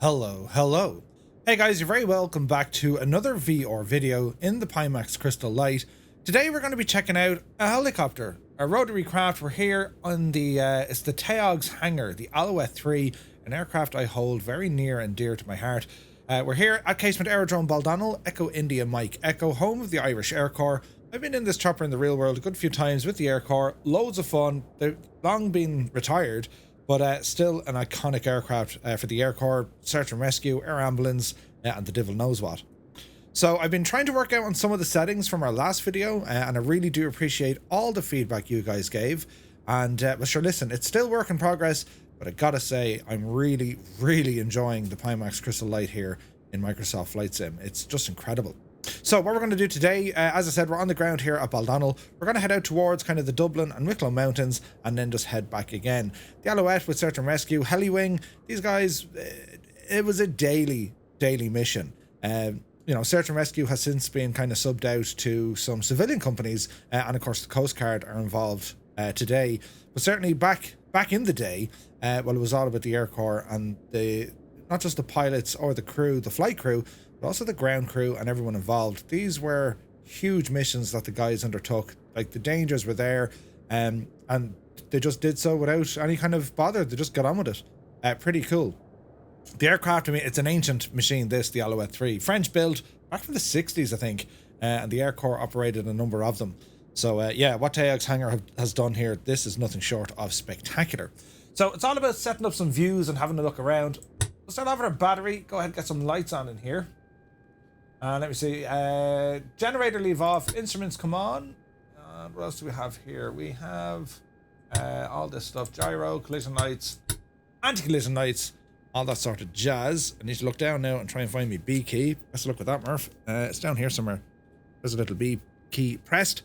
Hello. Hey guys, you're very welcome back to another VR video in the Pimax Crystal Light. Today we're going to be checking out a helicopter, a rotary craft. We're here on the, it's the Taog's Hangar, the Alouette III, an aircraft I hold very near and dear to my heart. We're here at Casement Aerodrome Baldonnel, Echo India Mike Echo, home of the Irish Air Corps. I've been in this chopper in the real world a good few times with the Air Corps, loads of fun. They've long been retired, but still an iconic aircraft for the Air Corps, search and rescue, air ambulance, and the devil knows what. So I've been trying to work out on some of the settings from our last video, and I really do appreciate all the feedback you guys gave. And well, sure, listen, it's still work in progress, but I gotta say, I'm really enjoying the Pimax Crystal Light here in Microsoft Flight Sim. It's just incredible. So what we're going to do today, as I said, we're on the ground here at Baldonnel. We're going to head out towards kind of the Dublin and Wicklow mountains and then just head back again. The Alouette with search and rescue, heli-wing, these guys, it was a daily mission. You know, search and rescue has since been kind of subbed out to some civilian companies, and of course the Coast Guard are involved today. But certainly back in the day, well, it was all about the Air Corps and not just the pilots or the crew, the flight crew, but also the ground crew and everyone involved. These were huge missions that the guys undertook. Like, the dangers were there, and they just did so without any kind of bother. They just got on with it. Pretty cool. The aircraft, I mean, it's an ancient machine, this, the Alouette III. French built, back from the 60s, I think, and the Air Corps operated a number of them. So, yeah, what Taog's Hangar has done here, this is nothing short of spectacular. So, it's all about setting up some views and having a look around. We'll start off with our battery. Go ahead and get some lights on in here. Let me see. Generator leave off. Instruments come on. What else do we have here? We have all this stuff. Gyro, collision lights, anti-collision lights, all that sort of jazz. I need to look down now and try and find my B key. Let's look with that, Murph. It's down here somewhere. There's a little B key pressed.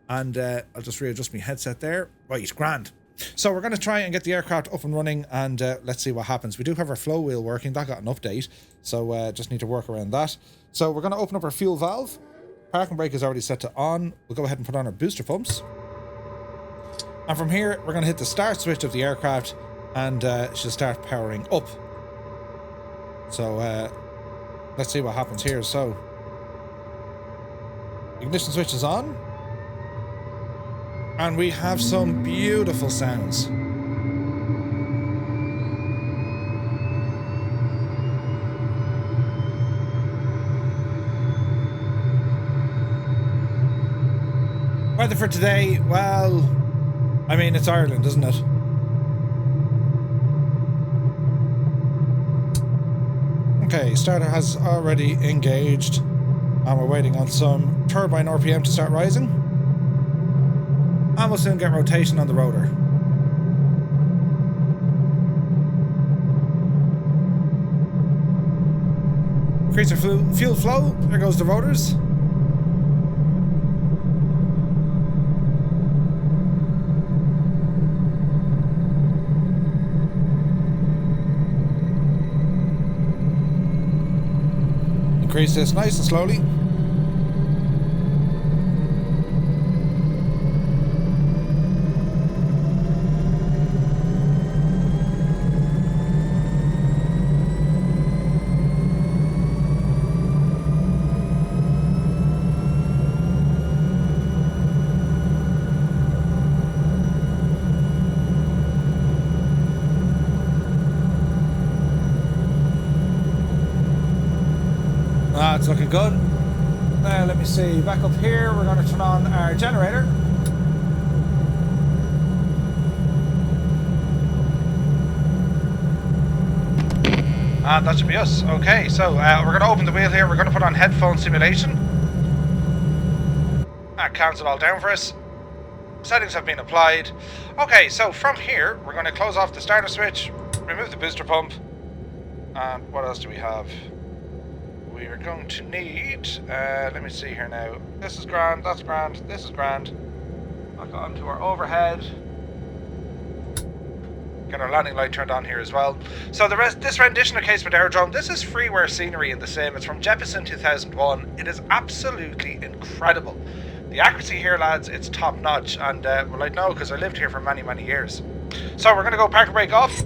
And I'll just readjust my headset there. Right, grand. So we're going to try and get the aircraft up and running, and let's see what happens. We do have our flow wheel working. That got an update, so just need to work around that. So we're going to open up our fuel valve. Parking brake is already set to on. We'll go ahead and put on our booster pumps. And from here, we're going to hit the start switch of the aircraft, and she'll start powering up. So let's see what happens here. So ignition switch is on. And we have some beautiful sounds. Weather for today, well, I mean, it's Ireland, isn't it? Okay, starter has already engaged, and we're waiting on some turbine RPM to start rising. And we'll soon get rotation on the rotor. Increase our fuel flow. There goes the rotors. Increase this nice and slowly. It's looking good. Now let me see, back up here we're going to turn on our generator. And that should be us. Okay, so we're going to open the wheel here. We're going to put on headphone simulation. That counts it all down for us. Settings have been applied. Okay, so from here we're going to close off the starter switch, remove the booster pump, and what else do we have? We are going to need, let me see here now. This is grand, that's grand, this is grand. Back on to our overhead. Get our landing light turned on here as well. So this rendition of Casement Aerodrome, this is freeware scenery in the sim. It's from Jeppesen 2001. It is absolutely incredible. The accuracy here, lads, it's top notch. And well, I know because I lived here for many years. So we're going to go parking brake off.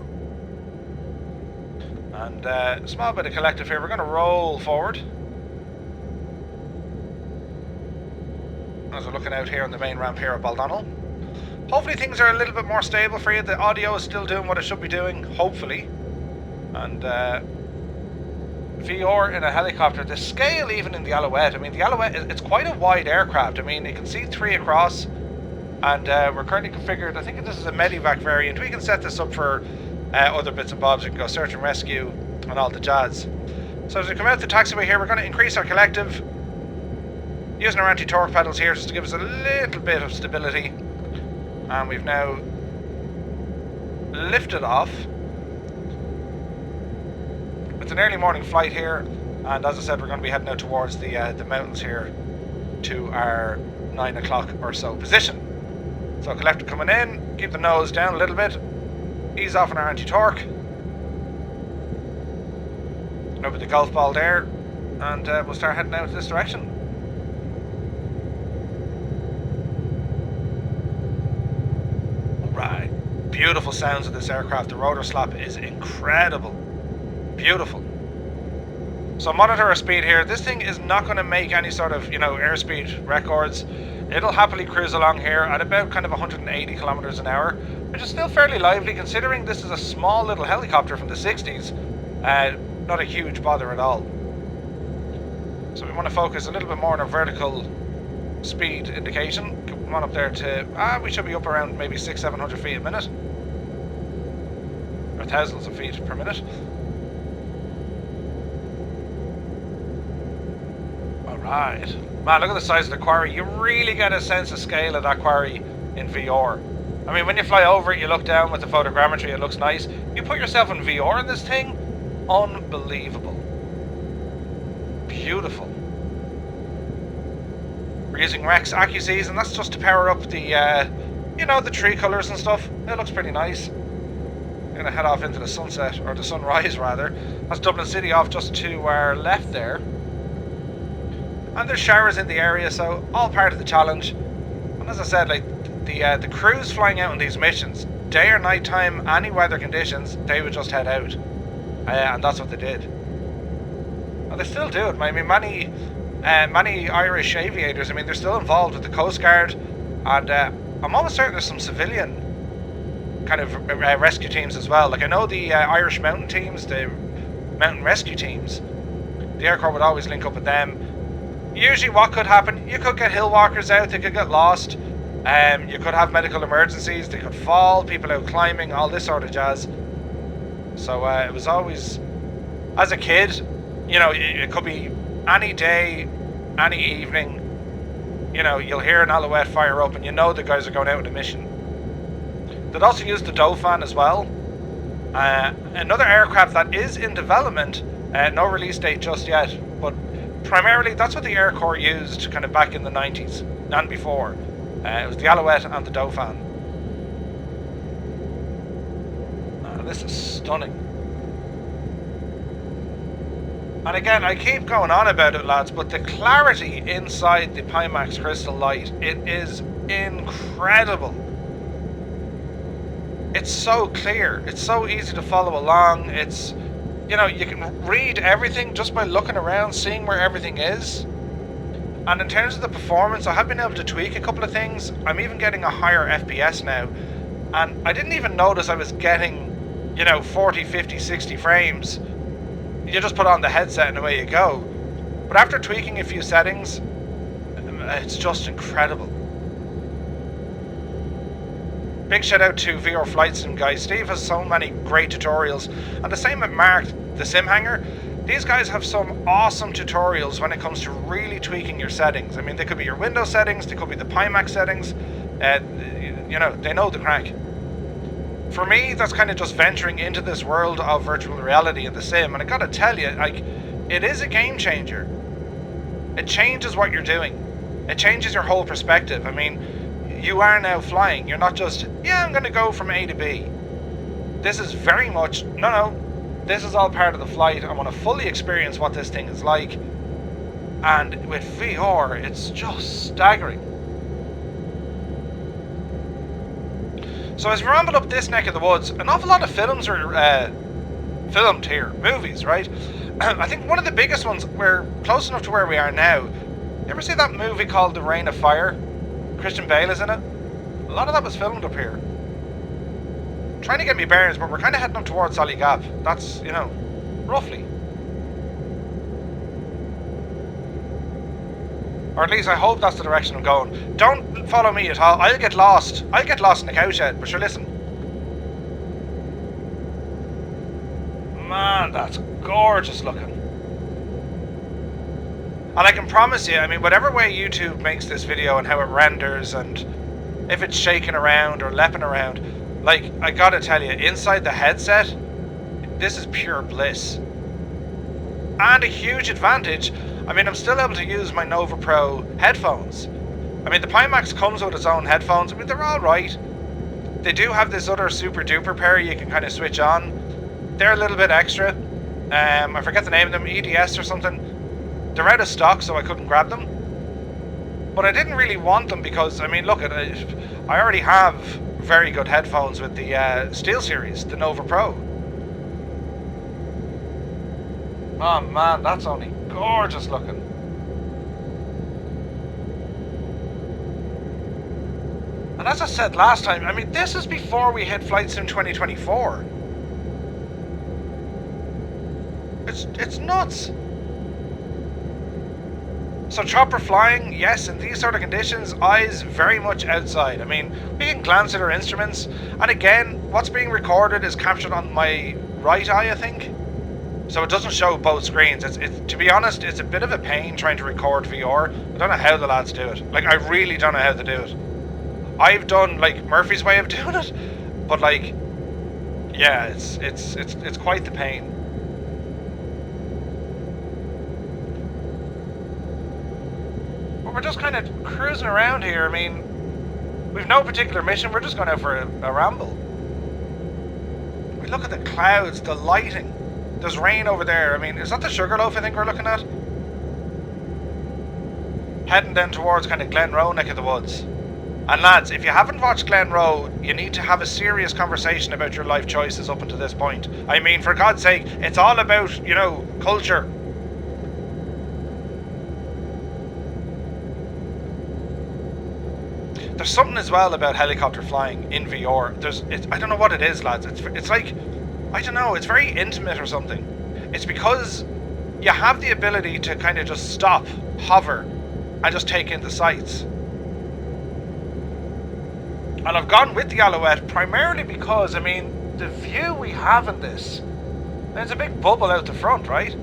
And a small bit of collective here. We're going to roll forward. As we're looking out here on the main ramp here at Baldonnel. Hopefully things are a little bit more stable for you. The audio is still doing what it should be doing, hopefully. And VR in a helicopter, the scale even in the Alouette, I mean the Alouette, it's quite a wide aircraft. I mean you can see 3 across, and we're currently configured, I think this is a Medivac variant. We can set this up for other bits and bobs. We can go search and rescue and all the jazz. So as we come out the taxiway here, we're going to increase our collective, using our anti-torque pedals here just to give us a little bit of stability. And we've now lifted off. It's an early morning flight here, and as I said, we're going to be heading out towards the mountains here to our 9 o'clock or so position. So collective coming in, keep the nose down a little bit, ease off on our anti-torque. Over the golf ball there, and we'll start heading out this direction. Right, beautiful sounds of this aircraft. The rotor slap is incredible, beautiful. So monitor our speed here. This thing is not going to make any sort of, you know, airspeed records. It'll happily cruise along here at about kind of 180 kilometers an hour, which is still fairly lively considering this is a small little helicopter from the 60s. Not a huge bother at all. So we want to focus a little bit more on our vertical speed indication. Come on up there to, we should be up around maybe 600-700 feet a minute. Or thousands of feet per minute. Alright. Man, look at the size of the quarry. You really get a sense of scale of that quarry in VR. I mean, when you fly over it, you look down with the photogrammetry, it looks nice. You put yourself in VR in this thing, unbelievable. Beautiful. We're using Rex Accusees, and that's just to power up the, you know, the tree colours and stuff. It looks pretty nice. We're going to head off into the sunset, or the sunrise rather. That's Dublin City off just to our left there. And there's showers in the area, so all part of the challenge. And as I said, like the crews flying out on these missions, day or night time, any weather conditions, they would just head out. And that's what they did. And they still do it. I mean, many Irish aviators, I mean, they're still involved with the Coast Guard, and I'm almost certain there's some civilian kind of rescue teams as well. Like I know the Irish mountain teams, the mountain rescue teams, the Air Corps would always link up with them. Usually what could happen, you could get hill walkers out, they could get lost, you could have medical emergencies, they could fall, people out climbing, all this sort of jazz. So it was always, as a kid, you know, it could be any day, any evening, you know, you'll hear an Alouette fire up and you know the guys are going out on a mission. They'd also use the Dauphin as well. Another aircraft that is in development, no release date just yet, but primarily that's what the Air Corps used kind of back in the 90s and before. It was the Alouette and the Dauphin. This is stunning. And again, I keep going on about it, lads, but the clarity inside the Pimax Crystal Light, it is incredible. It's so clear. It's so easy to follow along. It's, you know, you can read everything just by looking around, seeing where everything is. And in terms of the performance, I have been able to tweak a couple of things. I'm even getting a higher FPS now. And I didn't even notice I was getting, you know, 40, 50, 60 frames. You just put on the headset and away you go. But after tweaking a few settings, it's just incredible. Big shout out to VR Flight Sim guys. Steve has so many great tutorials. And the same at Mark, the Sim Hangar. These guys have some awesome tutorials when it comes to really tweaking your settings. I mean, they could be your Windows settings, they could be the Pimax settings. You know, they know the crack. For me, that's kind of just venturing into this world of virtual reality in the sim, and I gotta tell you, like, it is a game changer. It changes what you're doing. It changes your whole perspective. I mean, you are now flying. You're not just, yeah, I'm gonna go from A to B. This is very much, no, this is all part of the flight. I want to fully experience what this thing is like. And with VR, it's just staggering. So as we ramble up this neck of the woods, an awful lot of films are filmed here. Movies, right? I think one of the biggest ones, we're close enough to where we are now. You ever see that movie called The Reign of Fire? Christian Bale is in it. A lot of that was filmed up here. I'm trying to get me bearings, but we're kind of heading up towards Sallygav. That's, you know, roughly. Or at least I hope that's the direction I'm going. Don't follow me at all. I'll get lost. I'll get lost in the cowshed, but sure, listen. Man, that's gorgeous looking. And I can promise you, I mean, whatever way YouTube makes this video and how it renders and if it's shaking around or leaping around, like, I gotta tell you, inside the headset, this is pure bliss. And a huge advantage, I mean, I'm still able to use my Nova Pro headphones. I mean, the Pimax comes with its own headphones. I mean, they're alright. They do have this other super duper pair you can kind of switch on. They're a little bit extra. I forget the name of them, EDS or something. They're out of stock, so I couldn't grab them. But I didn't really want them because, I mean, look, I already have very good headphones with the SteelSeries, the Nova Pro. Oh man, that's only gorgeous looking. And as I said last time, I mean, this is before we hit Flight Sim 2024. It's nuts. So chopper flying, yes, in these sort of conditions, eyes very much outside. I mean, we can glance at our instruments, and again, what's being recorded is captured on my right eye, I think. So it doesn't show both screens. It's to be honest, it's a bit of a pain trying to record VR. I don't know how the lads do it. Like, I really don't know how to do it. I've done like Murphy's way of doing it, but like, yeah, it's quite the pain. But we're just kind of cruising around here. I mean, we've no particular mission. We're just going out for a ramble. We look at the clouds, the lighting. There's rain over there. I mean, is that the Sugarloaf I think we're looking at? Heading down towards kind of Glenroe neck of the woods. And lads, if you haven't watched Glenroe, you need to have a serious conversation about your life choices up until this point. I mean, for God's sake, it's all about, you know, culture. There's something as well about helicopter flying in VR. I don't know what it is, lads. It's like, I don't know, it's very intimate or something. It's because you have the ability to kind of just stop, hover, and just take in the sights. And I've gone with the Alouette primarily because, I mean, the view we have in this, there's a big bubble out the front, right?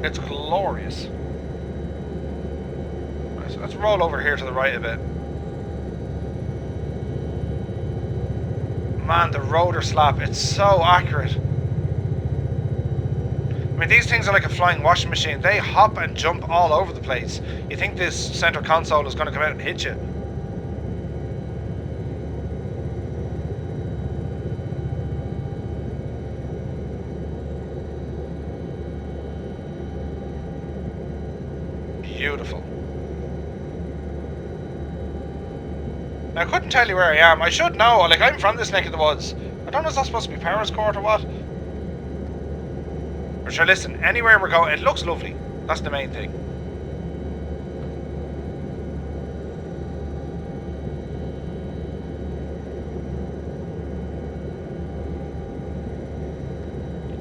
It's glorious. Let's roll over here to the right a bit. Man, the rotor slap, it's so accurate. I mean, these things are like a flying washing machine. They hop and jump all over the place. You think this center console is going to come out and hit you. Beautiful. Now, I couldn't tell you where I am. I should know. Like, I'm from this neck of the woods. I don't know if that's supposed to be Powerscourt or what. Or sure, listen, anywhere we're going, it looks lovely. That's the main thing.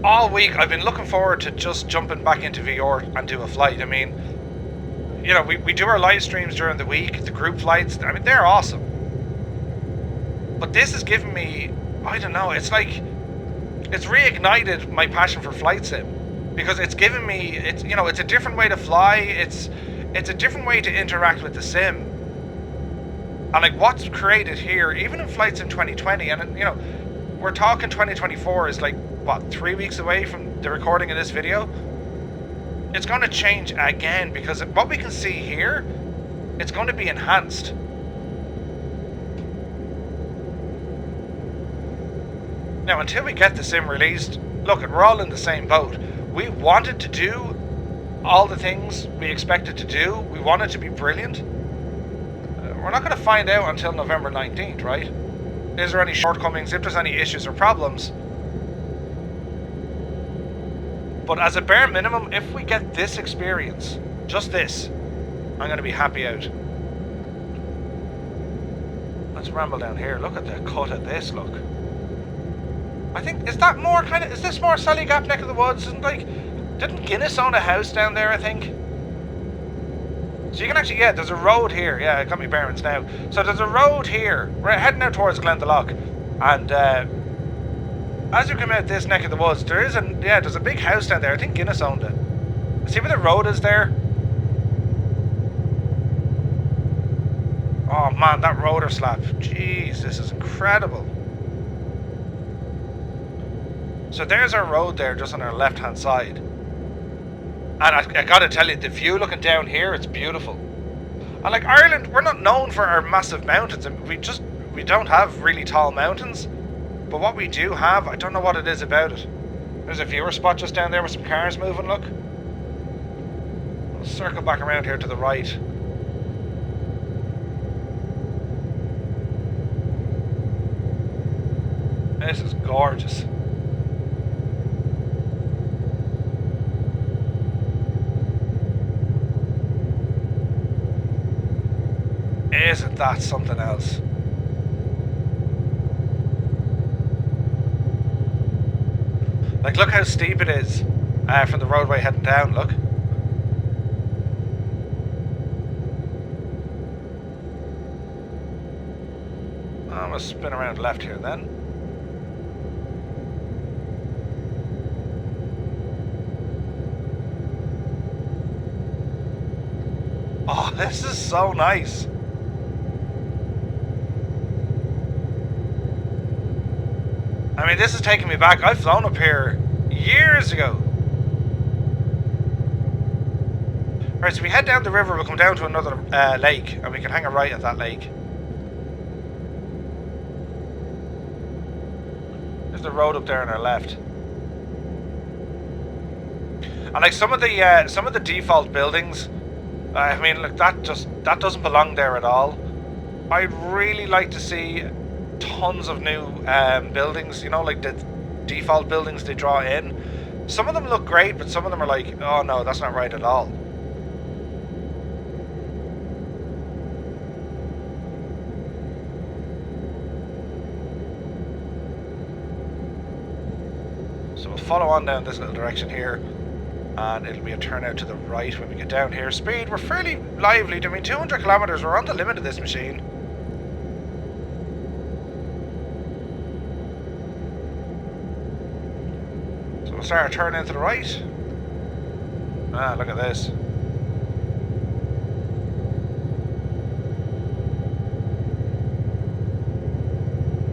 All week, I've been looking forward to just jumping back into VR and do a flight. I mean, you know, we do our live streams during the week, the group flights. I mean, they're awesome. But this has given me, I don't know, it's like, it's reignited my passion for flight sim. Because it's given me, it's, you know, it's a different way to fly, it's a different way to interact with the sim. And like what's created here, even in Flight Sim 2020, and you know, we're talking 2024 is like, what, 3 weeks away from the recording of this video? It's going to change again, because what we can see here, it's going to be enhanced. Now, until we get the sim released, look, we're all in the same boat. We wanted to do all the things we expected to do. We want it to be brilliant. We're not going to find out until November 19th, right? is there any shortcomings, if there's any issues or problems. But as a bare minimum, if we get this experience, just this, I'm going to be happy out. Let's ramble down here. Look at the cut of this, look. I think, is that more kind of, is this more Sally Gap neck of the woods? And like, didn't Guinness own a house down there, I think? So you can actually, yeah, there's a road here. Yeah, I got my bearings now. So there's a road here. We're heading out towards Glendalough. And as you come out this neck of the woods, there is there's a big house down there. I think Guinness owned it. See where the road is there? Oh man, that rotor slab. Jeez, this is incredible. So there's our road there, just on our left hand side. And I gotta tell you, the view looking down here, it's beautiful. And like Ireland, we're not known for our massive mountains. I mean, we don't have really tall mountains. But what we do have, I don't know what it is about it. There's a viewer spot just down there with some cars moving, look. I'll circle back around here to the right. This is gorgeous. Isn't that something else? Like, look how steep it is from the roadway heading down, look. I'm going to spin around left here then. Oh, this is so nice. I mean, this is taking me back. I've flown up here years ago. Right, so we head down the river, we'll come down to another lake, and we can hang a right at that lake. There's the road up there on our left. And like some of the default buildings, I mean, look, that doesn't belong there at all. I'd really like to see tons of new buildings, you know, like the default buildings they draw in. Some of them look great, but some of them are like, oh no, that's not right at all. So we'll follow on down this little direction here, and it'll be a turn out to the right when we get down here. Speed, we're fairly lively. I mean, 200 kilometers, we're on the limit of this machine. We'll start turning to the right. Ah, look at this.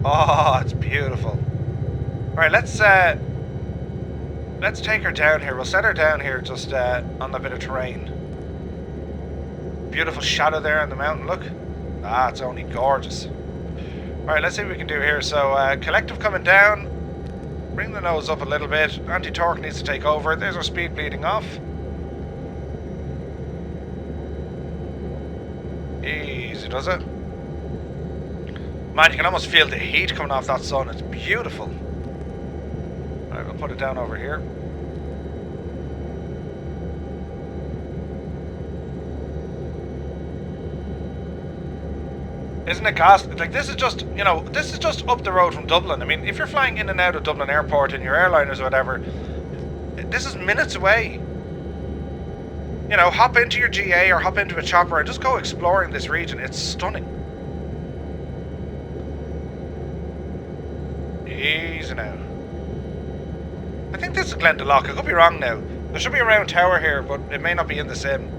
Oh, it's beautiful. Right, let's take her down here. We'll set her down here just on that bit of terrain. Beautiful shadow there on the mountain, look. Ah, it's only gorgeous. Right, let's see what we can do here. So, collective coming down. Bring the nose up a little bit. Anti-torque needs to take over. There's our speed bleeding off. Easy does it. Man, you can almost feel the heat coming off that sun. It's beautiful. Alright, we'll put it down over here. Isn't it gas? Like, this is just, you know, this is just up the road from Dublin. I mean, if you're flying in and out of Dublin Airport in your airliners or whatever, this is minutes away. You know, hop into your GA or hop into a chopper and just go exploring this region. It's stunning. Easy now. I think this is Glendalough. I could be wrong now. There should be a round tower here, but it may not be in the sim.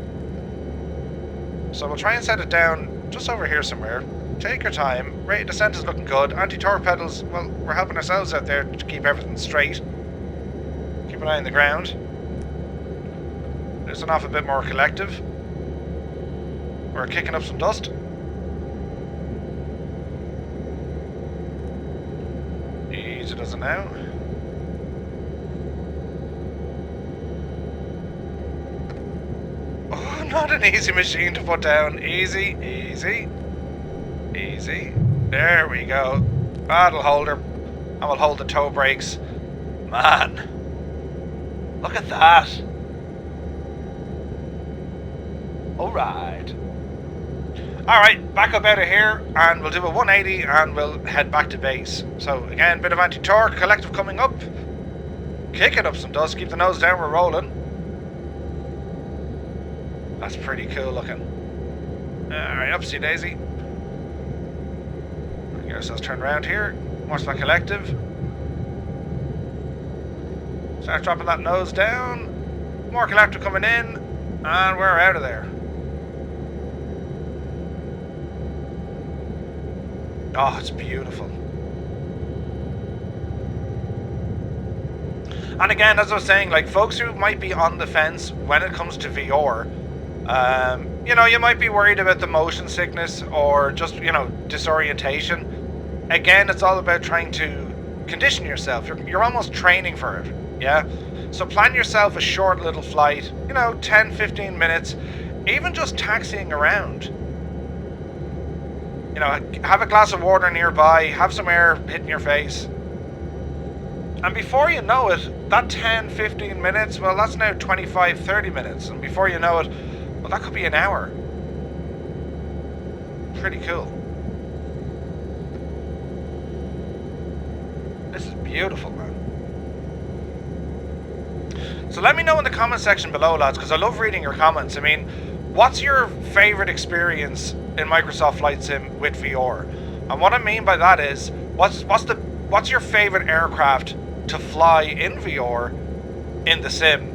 So we'll try and set it down just over here somewhere. Take your time. Rate of descent is looking good. Anti-torque pedals, well, we're helping ourselves out there to keep everything straight. Keep an eye on the ground. Loosen off a bit more collective. We're kicking up some dust. Easy does it now. Oh, not an easy machine to put down. Easy, easy, easy. There we go. That'll hold her. And we'll hold the toe brakes. Man. Look at that. Alright. Alright, back up out of here and we'll do a 180 and we'll head back to base. So again, bit of anti-torque, collective coming up. Kicking up some dust, keep the nose down, we're rolling. That's pretty cool looking. Alright, upsy daisy. Get ourselves turned around here. Watch that collective. Start dropping that nose down. More collective coming in. And we're out of there. Oh, it's beautiful. And again, as I was saying, like folks who might be on the fence when it comes to VR, you know, you might be worried about the motion sickness or just, you know, disorientation. Again, it's all about trying to condition yourself. You're almost training for it, yeah? So plan yourself a short little flight, you know, 10, 15 minutes, even just taxiing around. You know, have a glass of water nearby, have some air hitting your face. And before you know it, that 10, 15 minutes, well, that's now 25, 30 minutes. And before you know it, well, that could be an hour. Pretty cool. This is beautiful, man. So let me know in the comment section below, lads, because I love reading your comments. I mean, what's your favorite experience in Microsoft Flight Sim with VR? And what I mean by that is, what's your favorite aircraft to fly in VR in the sim?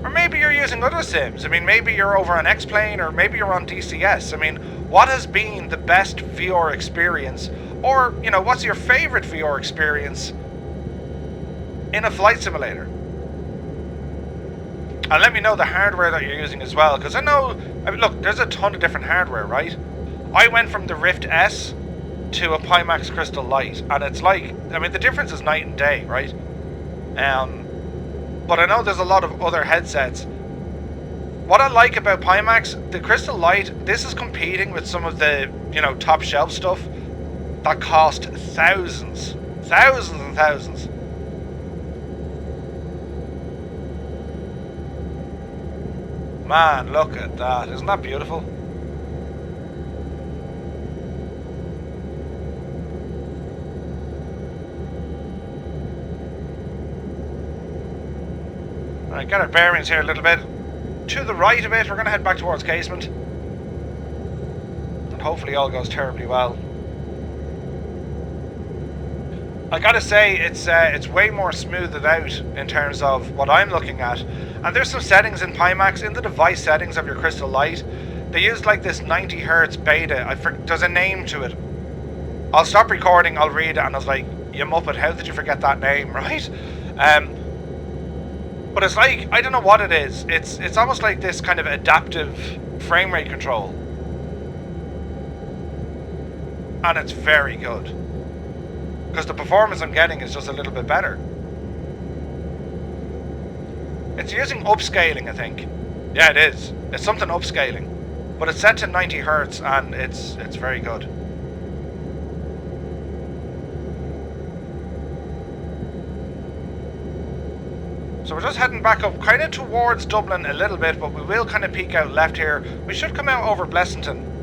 Or maybe you're using other sims. I mean, maybe you're over on X-Plane, or maybe you're on DCS. I mean, what has been the best VR experience? Or, you know, what's your favorite VR experience in a flight simulator? And let me know the hardware that you're using as well, because I know, I mean, look, there's a ton of different hardware, right? I went from the Rift S to a Pimax Crystal Light, and it's like, I mean, the difference is night and day, right? But I know there's a lot of other headsets. What I like about Pimax, the Crystal Light, this is competing with some of the, you know, top shelf stuff that cost thousands and thousands. Man, look at that. Isn't that beautiful? Alright, get our bearings here a little bit. To the right a bit, we're going to head back towards Casement. And hopefully all goes terribly well. I gotta say, it's way more smoothed out in terms of what I'm looking at. And there's some settings in Pimax, in the device settings of your Crystal Light. They use like this 90 Hz beta. There's a name to it. I'll stop recording, I'll read it, and I was like, you muppet, how did you forget that name, right? But it's like, I don't know what it is. It's almost like this kind of adaptive frame rate control. And it's very good. Because the performance I'm getting is just a little bit better. It's using upscaling, I think. Yeah, it is. It's something upscaling. But it's set to 90 Hz and it's very good. So we're just heading back up, kind of towards Dublin a little bit, but we will kind of peek out left here. We should come out over Blessington.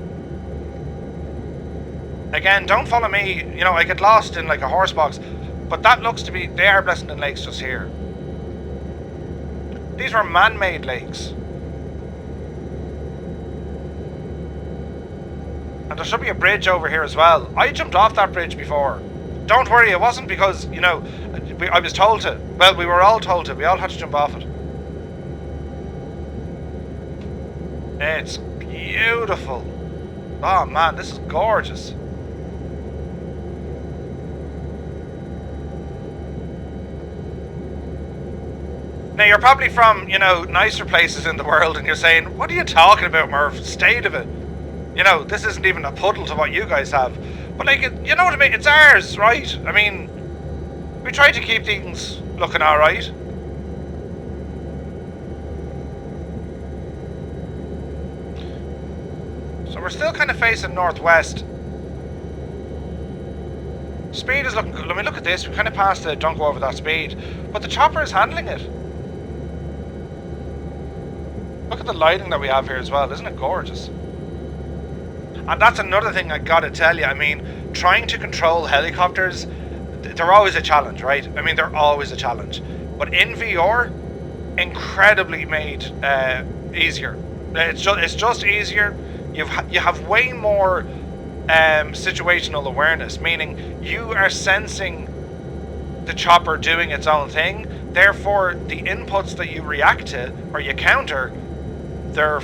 Again, don't follow me, you know, I get lost in like a horse box, but that looks to be, they are Blessington lakes just here. These were man-made lakes. And there should be a bridge over here as well. I jumped off that bridge before. Don't worry, it wasn't because, you know, I was told to. Well, we were all told to. We all had to jump off it. It's beautiful. Oh man, this is gorgeous. Now, you're probably from, you know, nicer places in the world and you're saying, what are you talking about, Murph? State of it. You know, this isn't even a puddle to what you guys have. But like, you know what I mean? It's ours, right? I mean, we try to keep things looking alright. So we're still kind of facing northwest. Speed is looking good. I mean, look at this. We kind of passed it. Don't go over that speed. But the chopper is handling it. Look at the lighting that we have here as well. Isn't it gorgeous? And that's another thing I gotta tell you. I mean, trying to control helicopters, they're always a challenge, right? I mean, they're always a challenge. But in VR, incredibly made easier. It's just easier. You have way more situational awareness, meaning you are sensing the chopper doing its own thing. Therefore, the inputs that you react to or you counter, they're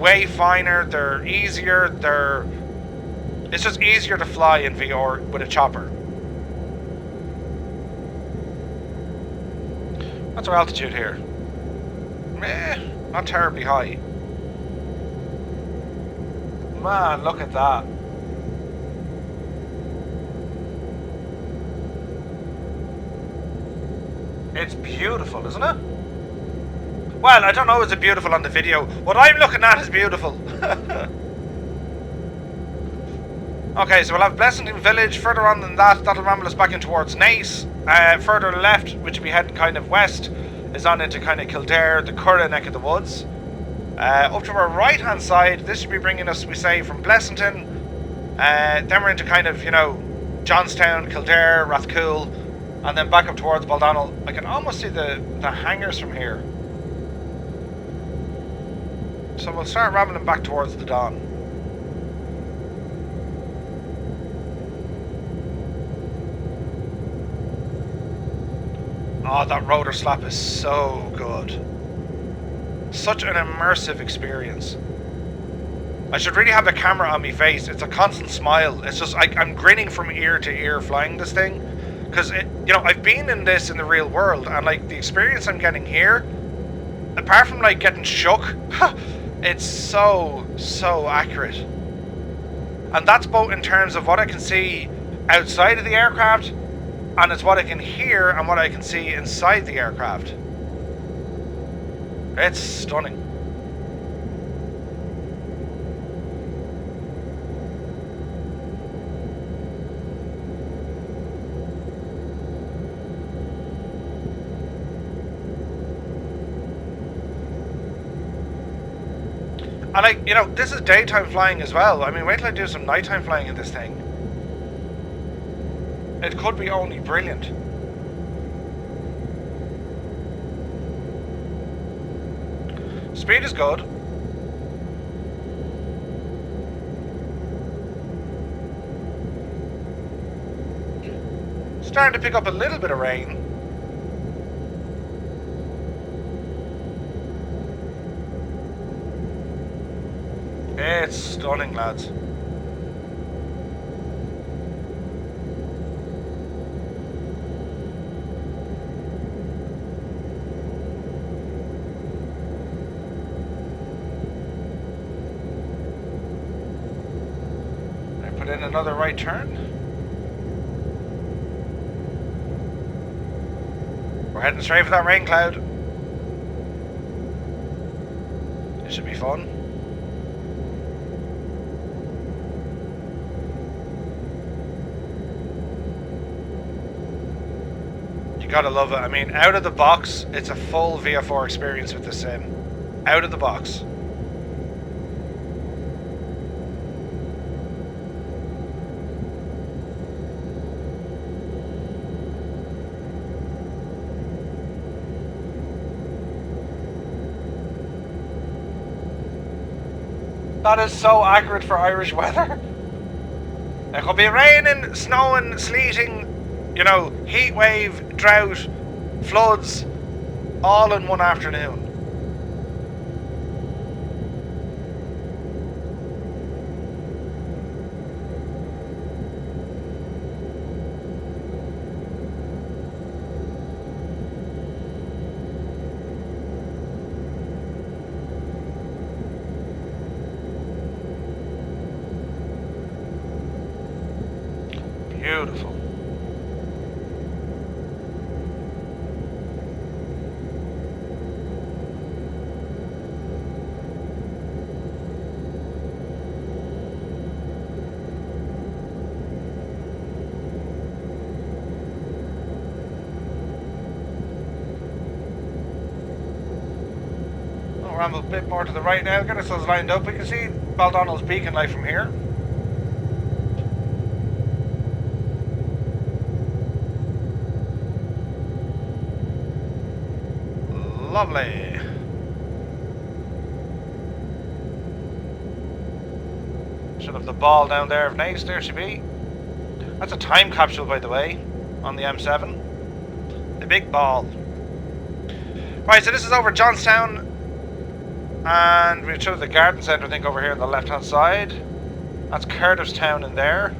way finer. They're easier. It's just easier to fly in VR with a chopper. What's our altitude here? Not terribly high. Man, look at that. It's beautiful, isn't it? Well, I don't know, is it beautiful on the video? What I'm looking at is beautiful. Okay, so we'll have Blessington Village. Further on than that, that'll ramble us back in towards Naas. Further left, which will be heading kind of west, is on into kind of Kildare, the Curragh neck of the woods. Up to our right hand side, this should be bringing us, we say, from Blessington. Then we're into kind of, Johnstown, Kildare, Rathcoole, and then back up towards Baldonnel. I can almost see the hangars from here. So we'll start rambling back towards the dawn. Oh, that rotor slap is so good. Such an immersive experience. I should really have a camera on my face. It's a constant smile. It's just, I'm grinning from ear to ear flying this thing. Because, I've been in this in the real world, and, the experience I'm getting here, apart from, getting shook, it's so accurate. And that's both in terms of what I can see outside of the aircraft, and it's what I can hear and what I can see inside the aircraft. It's stunning. And this is daytime flying as well. I mean, wait till I do some nighttime flying in this thing. It could be only brilliant. Speed is good. Starting to pick up a little bit of rain. It's stunning, lads. In another right turn. We're heading straight for that rain cloud. It should be fun. You gotta love it. I mean, out of the box, it's a full VF4 experience with this sim. Out of the box. That is so accurate for Irish weather. It could be raining, snowing, sleeting, heat wave, drought, floods, all in one afternoon. Beautiful. We're on a bit more to the right now. Get ourselves lined up. We can see Baldonnel's beacon light from here. Lovely. Should have the ball down there of nice. There she be. That's a time capsule, by the way, on the M7. The big ball. Right, so this is over Johnstown. And we should have the garden centre, I think, over here on the left-hand side. That's Cardiffstown in there.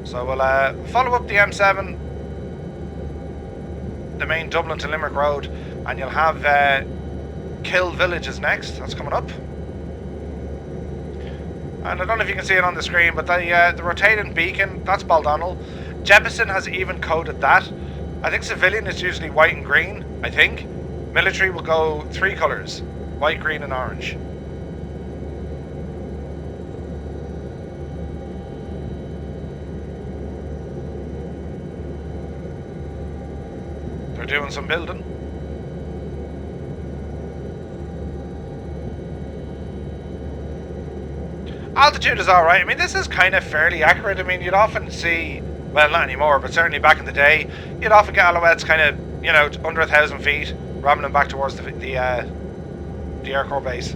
So we'll follow up the M7, the main Dublin to Limerick road, and you'll have Kill Villages next. That's coming up. And I don't know if you can see it on the screen, but the rotating beacon, that's Baldonnel. Jeppesen has even coded that. I think civilian is usually white and green, I think. Military will go 3 colours. White, green and orange. They're doing some building. Altitude is alright. I mean, this is kind of fairly accurate. I mean, you'd often see, well, not anymore, but certainly back in the day, you'd often get Alouettes kind of, you know, under 1,000 feet, rambling back towards the Air Corps base.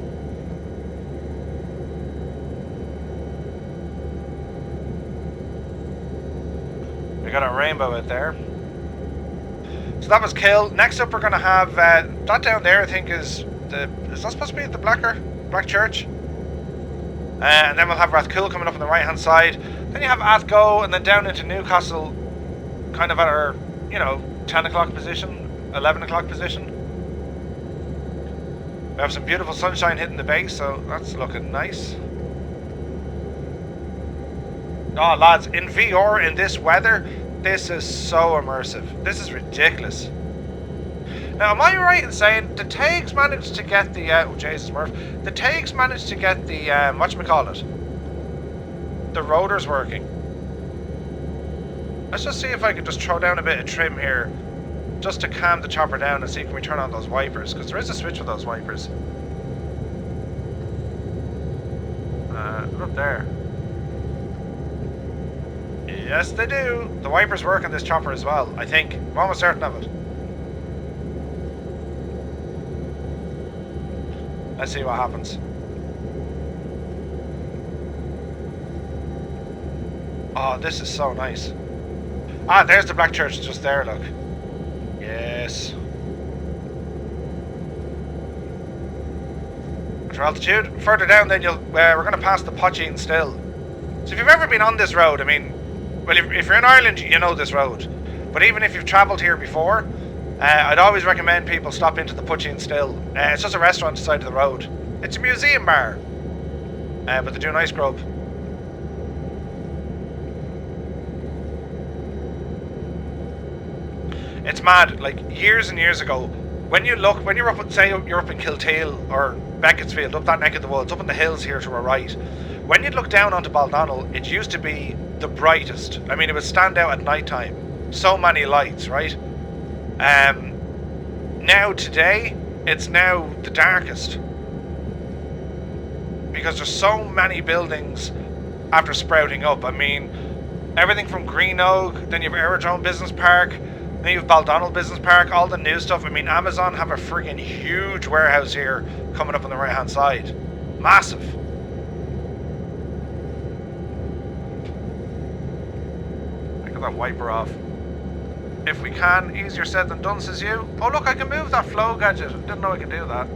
We got a rainbow out there. So that was Kill. Next up, we're going to have that down there. I think is that supposed to be the Black Church? And then we'll have Rathcoole coming up on the right hand side. Then you have Athgo, and then down into Newcastle, kind of at our, you know, 10 o'clock position, 11 o'clock position. We have some beautiful sunshine hitting the base, so that's looking nice. Oh, lads, in VR in this weather, this is so immersive. This is ridiculous. Now, am I right in saying the Tags managed to get the oh Jesus Murph, the Tags managed to get the whatchamacallit, the rotors working? Let's just see if I could just throw down a bit of trim here, just to calm the chopper down and see if we turn on those wipers, because there is a switch with those wipers. Look up there. Yes, they do. The wipers work on this chopper as well, I think. I'm almost certain of it. Let's see what happens. Oh, this is so nice. Ah, there's the Black Church just there, look. Yes. At altitude. Further down then we're going to pass the Pochine Still. So if you've ever been on this road, I mean, well, if you're in Ireland, you know this road. But even if you've travelled here before, I'd always recommend people stop into the Pochine Still. It's just a restaurant on the side of the road. It's a museum bar. But they do nice grub. It's mad. Like, years and years ago, when you're up, say you're up in Kilteal or Beaconsfield, up that neck of the woods, up in the hills here to our right, when you'd look down onto Baldonnel, it used to be the brightest. I mean, it would stand out at night time. So many lights, right? Now today, it's now the darkest. Because there's so many buildings after sprouting up. I mean, everything from Greenogue, then you have Aerodrome Business Park, then you have Baldonnel Business Park, all the new stuff. I mean, Amazon have a friggin' huge warehouse here coming up on the right hand side. Massive. I got that wiper off. If we can, easier said than done, says you. Oh look, I can move that flow gadget. Didn't know I could do that.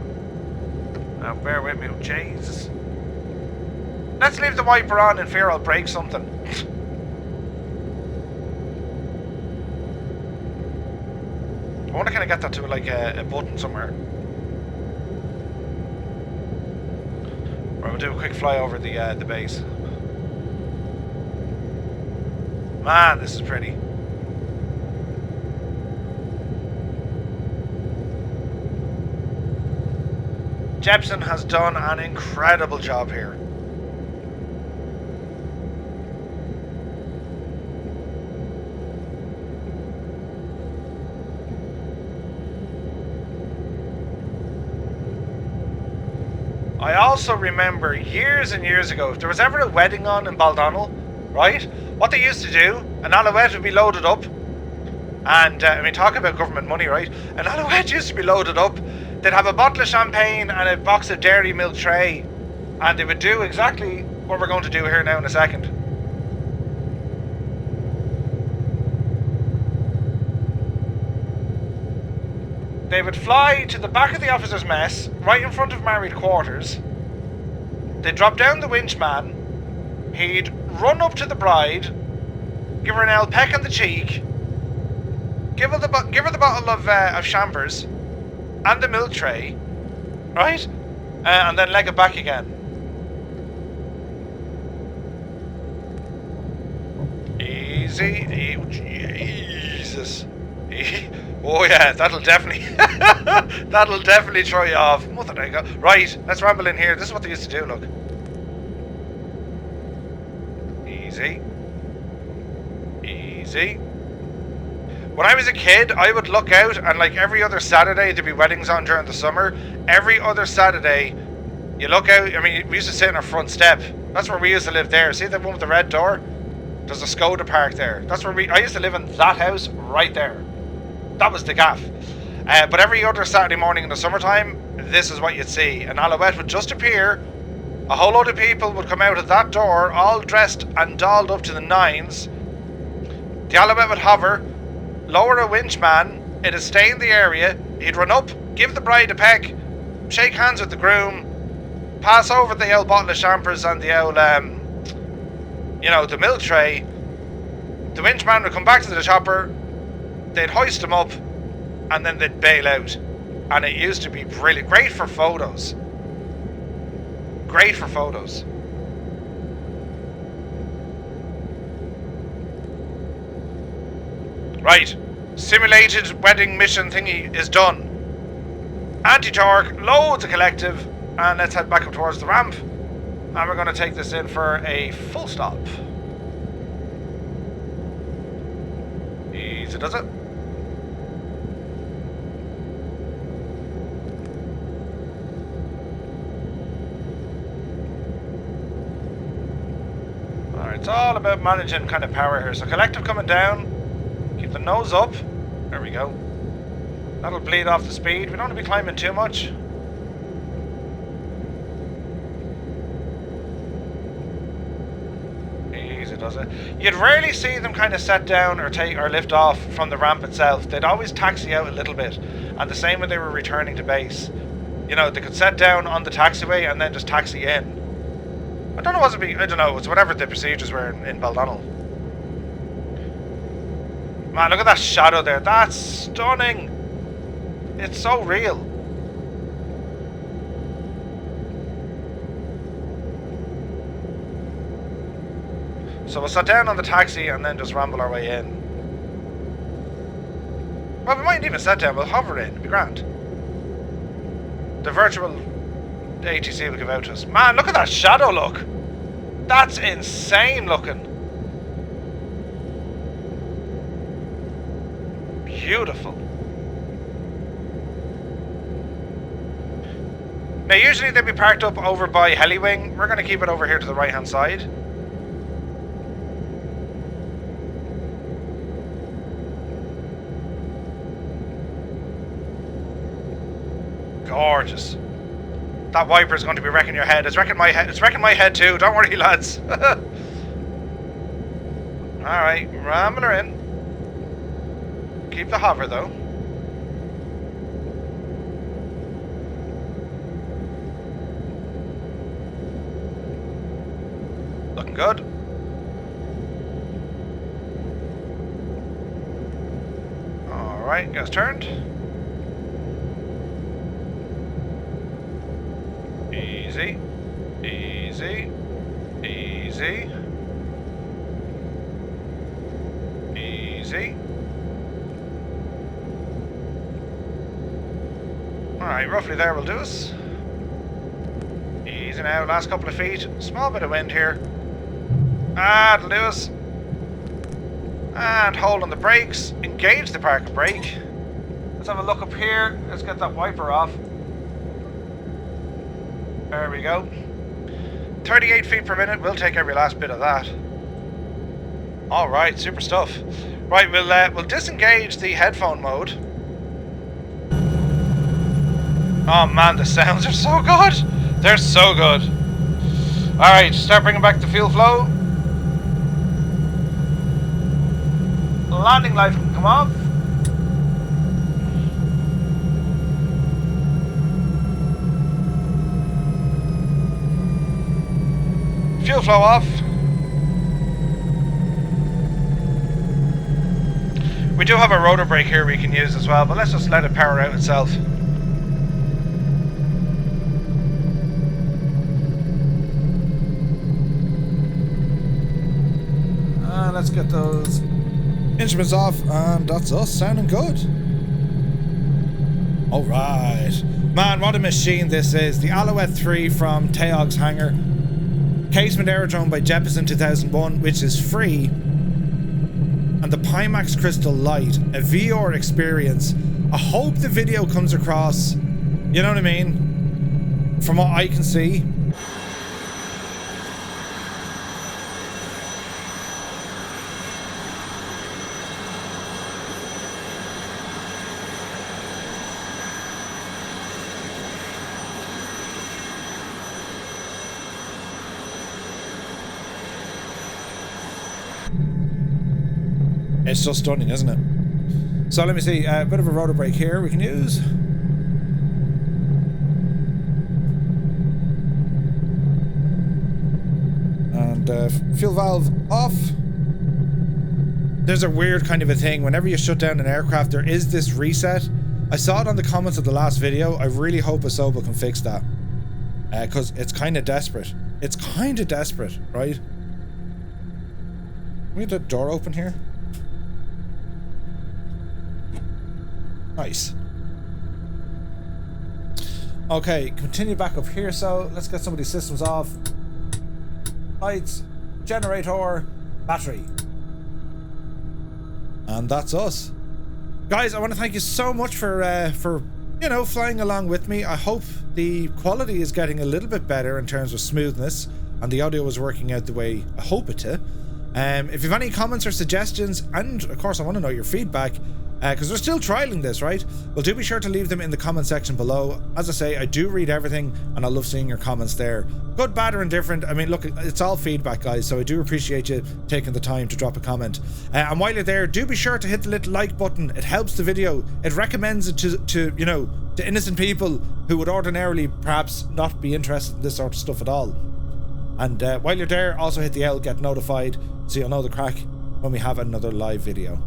Now bear with me, oh Jesus. Let's leave the wiper on in fear I'll break something. I want to kind of get that to like a button somewhere. Right, we'll do a quick fly over the base. Man, this is pretty. Jeppesen has done an incredible job here. I also remember years and years ago, if there was ever a wedding on in Baldonnel, right, what they used to do, an Alouette would be loaded up, and I mean, talking about government money, right, an Alouette used to be loaded up, they'd have a bottle of champagne and a box of dairy milk tray, and they would do exactly what we're going to do here now in a second. They would fly to the back of the officers' mess, right in front of married quarters. They'd drop down the winch man. He'd run up to the bride, give her an old peck on the cheek, give her the bottle of champers and the milk tray, right? And then leg it back again. Easy. Jesus. Oh yeah, that'll definitely throw you off. Mother there you go. Right, let's ramble in here. This is what they used to do, look. Easy. Easy. When I was a kid, I would look out and like every other Saturday there'd be weddings on during the summer. Every other Saturday you look out, I mean we used to sit on our front step. That's where we used to live there. See that one with the red door? There's a Skoda park there. That's where I used to live in that house right there. That was the gaff. But every other Saturday morning in the summertime, this is what you'd see. An Alouette would just appear. A whole load of people would come out of that door, all dressed and dolled up to the nines. The Alouette would hover, lower a winch man. It'd stay in the area. He'd run up, give the bride a peck, shake hands with the groom, pass over the old bottle of champers and the old, the milk tray. The winch man would come back to the chopper. They'd hoist him up and then they'd bail out, and it used to be brilliant. Great for photos. Right, simulated wedding mission thingy is done. Anti-torque, loads of collective, and let's head back up towards the ramp, and we're going to take this in for a full stop. Easy does it. It's all about managing kind of power here. So collective coming down, keep the nose up. There we go. That'll bleed off the speed. We don't want to be climbing too much. Easy does it. You'd rarely see them kind of set down or lift off from the ramp itself. They'd always taxi out a little bit, and the same when they were returning to base. You know, they could set down on the taxiway and then just taxi in. I don't know what's I don't know, it's whatever the procedures were in Baldonnel. Man, look at that shadow there. That's stunning. It's so real. So we'll sit down on the taxi and then just ramble our way in. Well, we mightn't even sit down, we'll hover in, it'll be grand. The virtual ATC will give out to us. Man, look at that shadow look. That's insane looking. Beautiful. Now usually they'd be parked up over by Heliwing. We're going to keep it over here to the right hand side. Gorgeous. That wiper is going to be wrecking your head. It's wrecking my head. It's wrecking my head too. Don't worry, lads. Alright, ramming her in. Keep the hover though. Looking good. Alright, gas turned. Easy, easy, easy, easy. Alright, roughly there will do us. Easy now, last couple of feet. Small bit of wind here. That'll do us. And hold on the brakes. Engage the parking brake. Let's have a look up here. Let's get that wiper off. There we go. 38 feet per minute. We'll take every last bit of that. All right, super stuff. Right, we'll disengage the headphone mode. Oh man, the sounds are so good. They're so good. All right, start bringing back the fuel flow. Landing light can come off. Fuel flow off. We do have a rotor brake here we can use as well, but let's just let it power out itself. And let's get those instruments off, and that's us sounding good. Alright. Man, what a machine this is. The Alouette III from Taog's Hangar. Casement Aerodrome by Jeppesen 2001, which is free. And the Pimax Crystal Light, a VR experience. I hope the video comes across, you know what I mean? From what I can see. It's just stunning, isn't it? So let me see, a bit of a rotor brake here we can use. And fuel valve off. There's a weird kind of a thing. Whenever you shut down an aircraft, there is this reset. I saw it on the comments of the last video. I really hope Asobo can fix that. Because it's kind of desperate. It's kind of desperate, right? Can we get the door open here? Nice. Okay, continue back up here. So let's get some of these systems off. Lights, generator, battery. And that's us. Guys, I want to thank you so much for you know, flying along with me. I hope the quality is getting a little bit better in terms of smoothness and the audio is working out the way I hope it to. If you have any comments or suggestions, and of course I want to know your feedback, because we're still trialing this, right? Well, do be sure to leave them in the comment section below. As I say, I do read everything and I love seeing your comments there. Good, bad, or indifferent. I mean, look, it's all feedback, guys, so I do appreciate you taking the time to drop a comment. And while you're there, do be sure to hit the little like button. It helps the video. It recommends it to you know, to innocent people who would ordinarily perhaps not be interested in this sort of stuff at all. And while you're there, also hit the L, get notified, so you'll know the crack when we have another live video.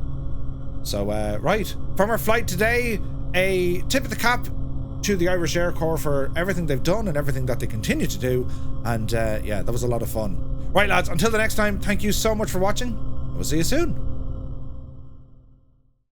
So, right, from our flight today, a tip of the cap to the Irish Air Corps for everything they've done and everything that they continue to do. And yeah, that was a lot of fun. Right, lads, until the next time, thank you so much for watching. We'll see you soon.